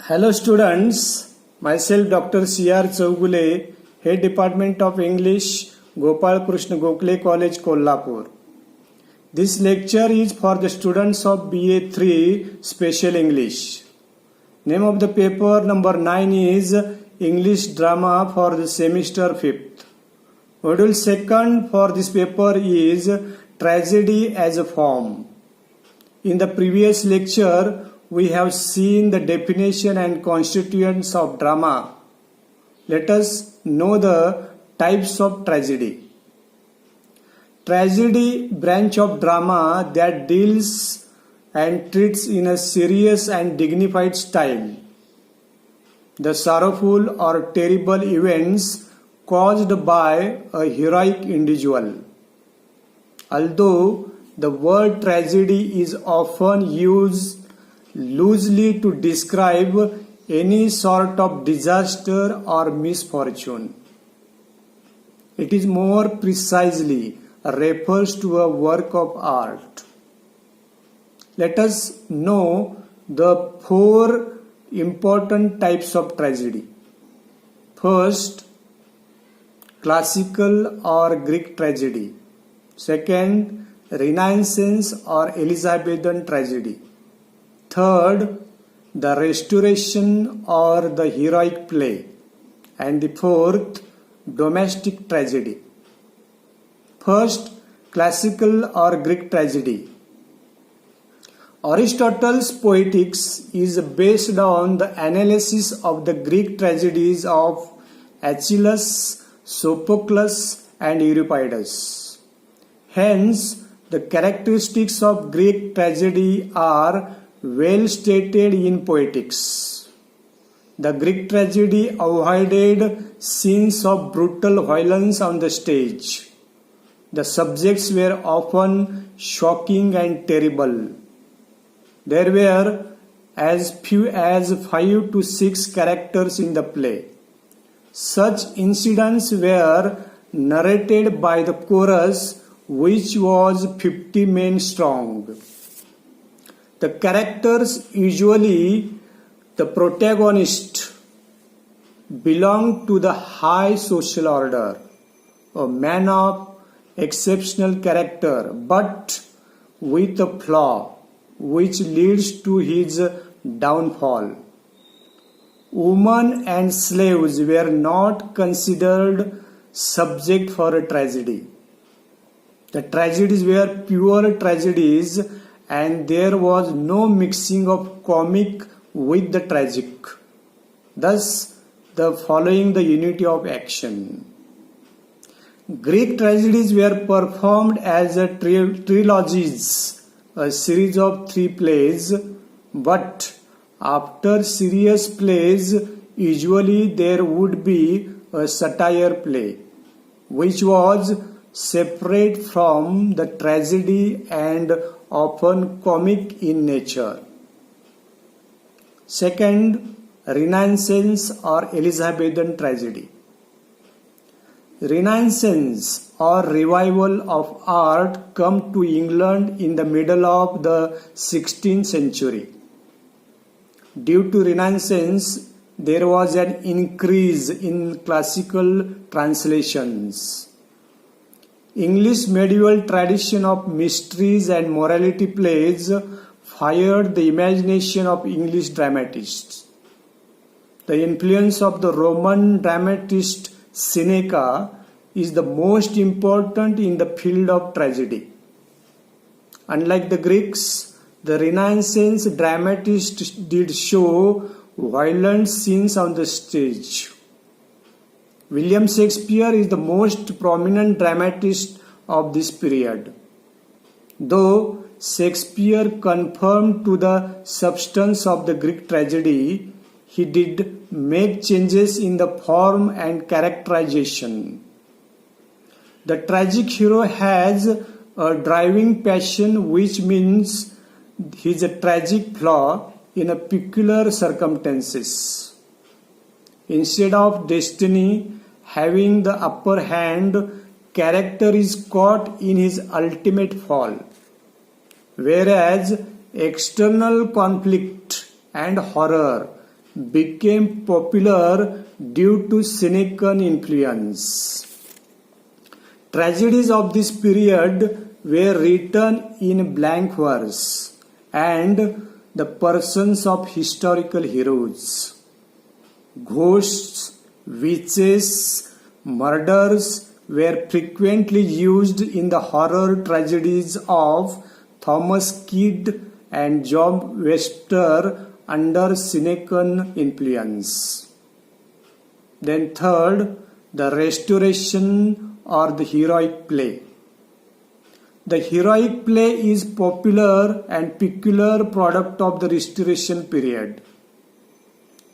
Hello students, myself Dr. C.R. Chougule, Head Department of English, Gopal Krishna Gokhale College, Kolhapur. This lecture is for the students of B.A.3 Special English. Name of the paper number 9 is English Drama for the semester 5th. Module 2nd for this paper is Tragedy as a Form. In the previous lecture, we have seen the definition and constituents of drama. Let us know the types of tragedy. Tragedy, branch of drama that deals and treats in a serious and dignified style the sorrowful or terrible events caused by a heroic individual. Although the word tragedy is often used loosely to describe any sort of disaster or misfortune, it is more precisely refers to a work of art. Let us know the 4 important types of tragedy. First, classical or Greek tragedy. Second, Renaissance or Elizabethan tragedy. Third, the Restoration or the heroic play. And the fourth, domestic tragedy. First, classical or Greek tragedy. Aristotle's Poetics is based on the analysis of the Greek tragedies of Aeschylus, Sophocles, and Euripides. Hence, the characteristics of Greek tragedy are well stated in Poetics. The Greek tragedy avoided scenes of brutal violence on the stage. The subjects were often shocking and terrible. There were as few as 5 to 6 characters in the play. Such incidents were narrated by the chorus, which was 50 men strong. The characters, usually the protagonist, belonged to the high social order, a man of exceptional character, but with a flaw which leads to his downfall. Women and slaves were not considered subject for a tragedy. The tragedies were pure tragedies, and there was no mixing of comic with the tragic. Thus, the following the unity of action. Greek tragedies were performed as a trilogies, a series of 3 plays, but after serious plays, usually there would be a satire play, which was separate from the tragedy and often comic in nature. Second, Renaissance or Elizabethan tragedy. Renaissance or revival of art come to England in the middle of the 16th century. Due to Renaissance, there was an increase in classical translations. English medieval tradition of mysteries and morality plays fired the imagination of English dramatists. The influence of the Roman dramatist Seneca is the most important in the field of tragedy. Unlike the Greeks, the Renaissance dramatists did show violent scenes on the stage. William Shakespeare is the most prominent dramatist of this period. Though Shakespeare conformed to the substance of the Greek tragedy, he did make changes in the form and characterization. The tragic hero has a driving passion, which means he is a tragic flaw in a peculiar circumstances. Instead of destiny having the upper hand, character is caught in his ultimate fall. Whereas external conflict and horror became popular due to Senecan influence. Tragedies of this period were written in blank verse and the persons of historical heroes. Ghosts, witches, murders were frequently used in the horror tragedies of Thomas Kidd and John Webster under Senecan influence. Then third, the Restoration or the heroic play. The heroic play is popular and peculiar product of the Restoration period.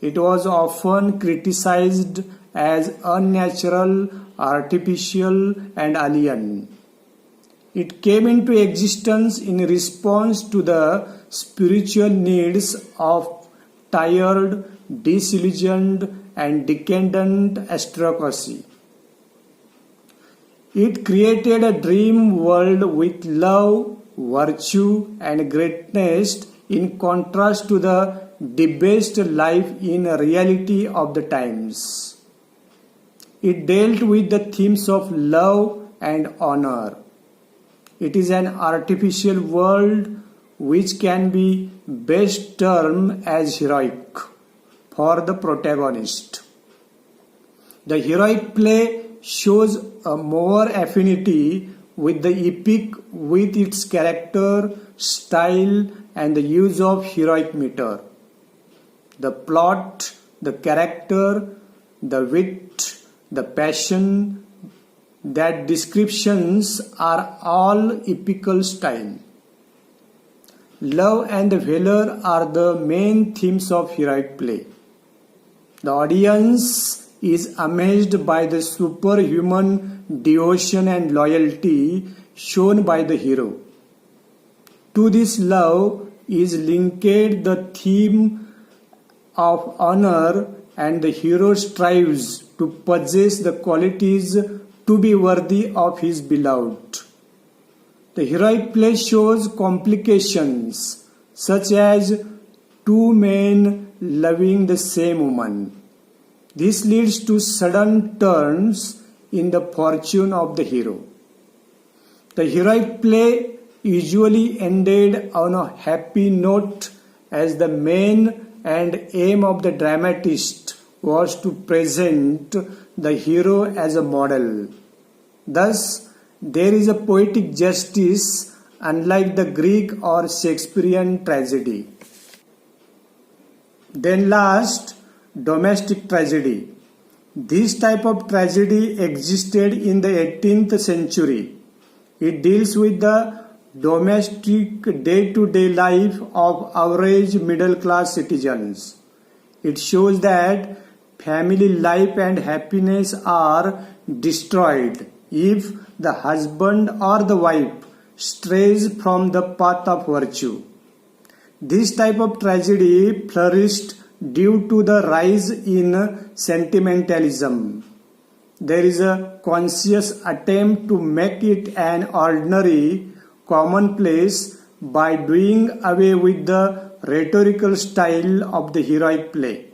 It was often criticized as unnatural, artificial, and alien. It came into existence in response to the spiritual needs of tired, disillusioned, and decadent aristocracy. It created a dream world with love, virtue, and greatness in contrast to the debased life in reality of the times. It dealt with the themes of love and honor. It is an artificial world which can be best termed as heroic for the protagonist. The heroic play shows a more affinity with the epic with its character, style, and the use of heroic meter. The plot, the character, the wit, the passion, that descriptions are all epical style. Love and valor are the main themes of heroic play. The audience is amazed by the superhuman devotion and loyalty shown by the hero. To this love is linked the theme of honor, and the hero strives to possess the qualities to be worthy of his beloved. The heroic play shows complications such as two men loving the same woman. This leads to sudden turns in the fortune of the hero. The heroic play usually ended on a happy note, as the main and aim of the dramatist was to present the hero as a model. Thus, there is a poetic justice unlike the Greek or Shakespearean tragedy. Then last, domestic tragedy. This type of tragedy existed in the 18th century. It deals with the domestic day-to-day life of average middle-class citizens. It shows that family life and happiness are destroyed if the husband or the wife strays from the path of virtue. This type of tragedy flourished due to the rise in sentimentalism. There is a conscious attempt to make it an ordinary, commonplace by doing away with the rhetorical style of the heroic play.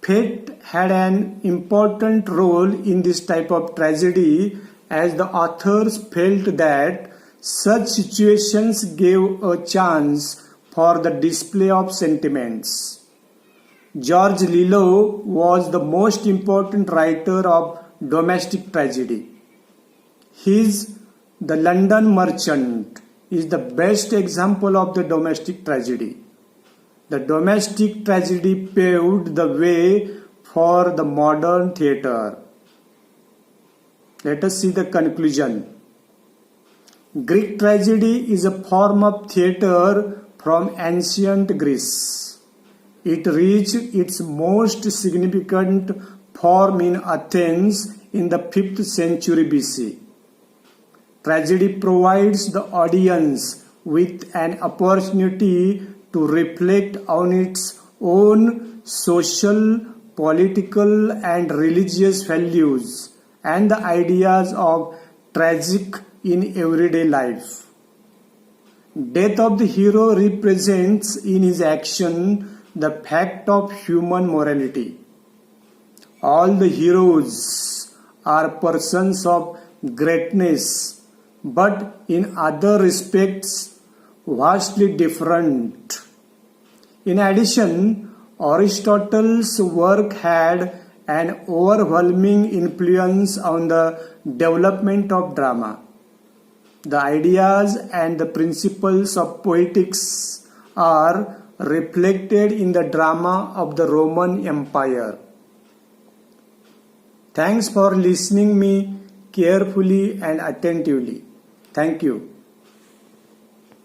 Fate had an important role in this type of tragedy, as the authors felt that such situations gave a chance for the display of sentiments. George Lillo was the most important writer of domestic tragedy. His The London Merchant is the best example of the domestic tragedy. The domestic tragedy paved the way for the modern theatre. Let us see the conclusion. Greek tragedy is a form of theatre from ancient Greece. It reached its most significant form in Athens in the 5th century BC. Tragedy provides the audience with an opportunity to reflect on its own social, political, and religious values and the ideas of tragic in everyday life. Death of the hero represents in his action the fact of human morality. All the heroes are persons of greatness, but in other respects vastly different. In addition, Aristotle's work had an overwhelming influence on the development of drama. The ideas and the principles of poetics are reflected in the drama of the Roman Empire. Thanks for listening me carefully and attentively. Thank you.